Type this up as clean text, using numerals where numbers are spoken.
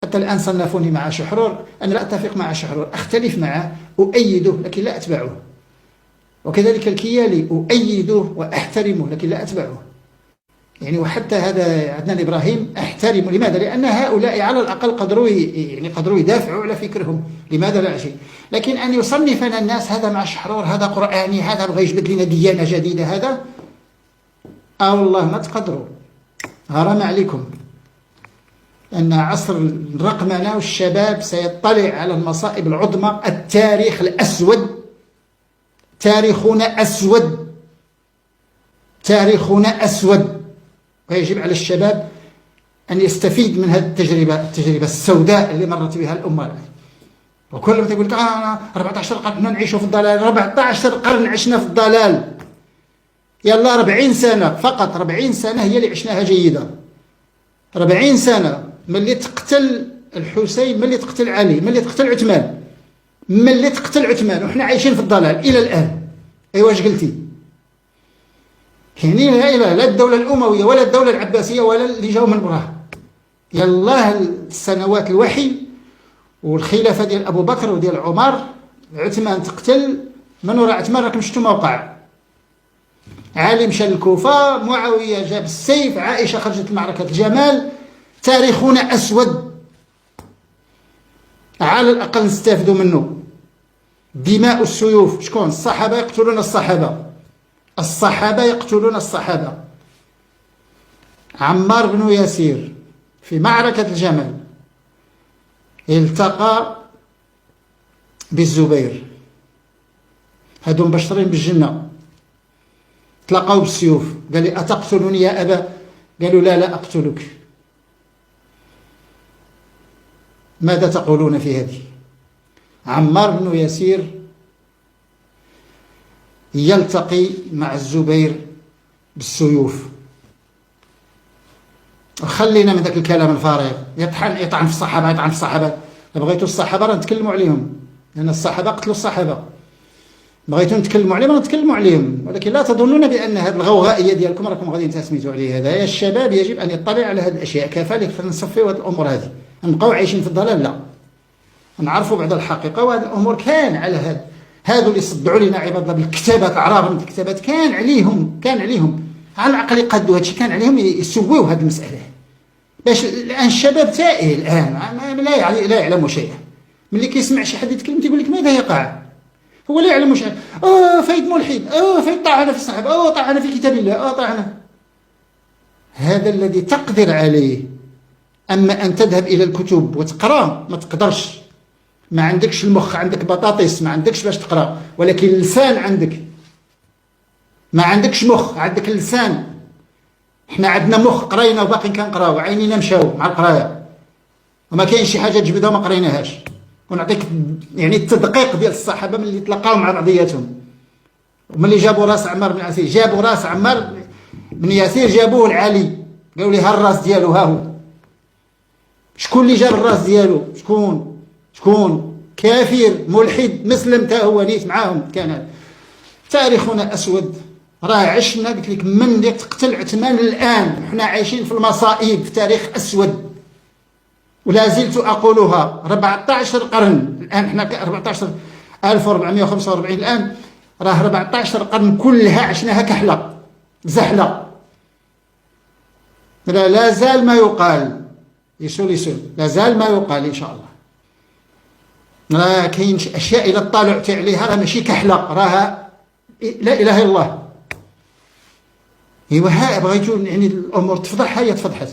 حتى الآن صنفوني مع شحرور. أنا لا أتفق مع شحرور، أختلف معه، أؤيده لكن لا أتبعه. وكذلك الكيالي أؤيده وأحترمه لكن لا أتبعه. يعني وحتى هذا عدنان إبراهيم أحترمه. لماذا؟ لأن هؤلاء على الأقل قدروا يدافعوا على فكرهم. لماذا لا شيء؟ لكن أن يصنفنا الناس هذا مع شحرور، هذا قرآني، هذا بغى يجبد لنا ديانة جديدة، هذا والله ما تقدروا. غرام عليكم أن عصر الرقمنة والشباب سيطلع على المصائب العظمى. التاريخ الأسود، تاريخنا أسود، تاريخنا أسود، ويجب على الشباب أن يستفيد من هذه التجربة السوداء اللي مرت بها الأمة. وكل ما تقول 14 قرن نعيش في الضلال، 14 قرن عشنا في الضلال. يلا 40 سنة فقط، 40 سنة هي اللي عشناها جيدة. 40 سنة من اللي تقتل الحسين، من اللي تقتل علي، من اللي تقتل عثمان، من اللي تقتل عثمان، وحنا عايشين في الضلال إلى الآن. أيوا واش قلتي؟ يعني لا الدولة الأموية ولا الدولة العباسية ولا اللي جاوا من وراها. يلا السنوات الوحي والخلافة ديال أبو بكر وديال عمر، عثمان تقتل، من وراء عثمان راكم شفتوا موقع. علي مشى للكوفة، معاوية جاب السيف، عائشة خرجت لمعركة الجمال. تاريخنا أسود، على الأقل نستافدوا منه. دماء السيوف، شكون؟ الصحابة يقتلون الصحابة، الصحابة يقتلون الصحابة. عمار بن ياسير في معركة الجمل التقى بالزبير، هادو مبشرين بالجنة، تلاقاو بالسيوف. قال لي أتقتلني يا أبا؟ قالوا لا أقتلك. ماذا تقولون في هذه؟ عمار بن ياسير يلتقي مع الزبير بالسيوف. خلينا من ذاك الكلام الفارغ، يطعن في الصحابة، يطعن في الصحابة. بغيتوا الصحابة راه نتكلموا عليهم، لأن الصحابة قتلوا الصحابة. بغيتوا نتكلموا عليهم نتكلموا عليهم، ولكن لا تظنون بأن هذه الغوغائية ديالكم راكم غاديين تسميتوا عليه هذا. يا الشباب يجب أن يطلع على هذه الأشياء. كفالك فنصفيوا هذه الأمور هذه، نبقاو عايشين في الضلال؟ لا، نعرفوا بعض الحقيقة. وهذه الأمور كان على هذو اللي صدعوا لنا عباد الله بالكتابات، أعراض من الكتابات، كان عليهم على العقل يقادوا هادشي، كان عليهم يسويو هذه المسألة. باش الآن الشباب تائه الآن، لا يعلم شيئا. ملي كيسمع شي حد يتكلم تيقول لك ماذا يقع؟ هو لا يعلم شيئا. فايد ملحد، فايد طعن في الصحابة، طعن في كتاب الله، طعن. هذا الذي تقدر عليه. أما أن تذهب إلى الكتب وتقرأ ما تقدرش، ما عندكش المخ، عندك بطاطس، ما عندكش باش تقرأ، ولكن اللسان عندك. ما عندكش مخ، عندك اللسان. احنا عندنا مخ، قرينا وباقي كنقراو، عينينا مشاو مع القرايه، وما كاينش شي حاجه تجبدها وما قريناهاش. ونعطيك يعني التدقيق ديال الصحابه ملي تلاقاو مع بعضياتهم، وملي جابوا راس عمار بن ياسير، جابوا راس عمار بن ياسير جابوه لعلي، قالوا لي ها الراس ديالو، ها هو. شكون اللي جاب الراس ديالو؟ شكون؟ كافر ملحد مسلم تا هو نيت معاهم. كان تاريخنا اسود. راه عشنا، قلت لك، من اللي تقتل عثمان الان حنا عايشين في المصائب، في تاريخ اسود. ولا زلت اقولها. 14 قرن الان، حنا 14 1445 الان، راه 14 قرن كلها عشناها كحله زحله. لا زال ما يقال، يسول لا زال ما يقال ان شاء الله. راه كاين اشياء الى اطلعت عليها راه ماشي كحله، راها لا اله الا الله. ايوا ها بغيتو يعني الامور تفضح، هي تفضحت.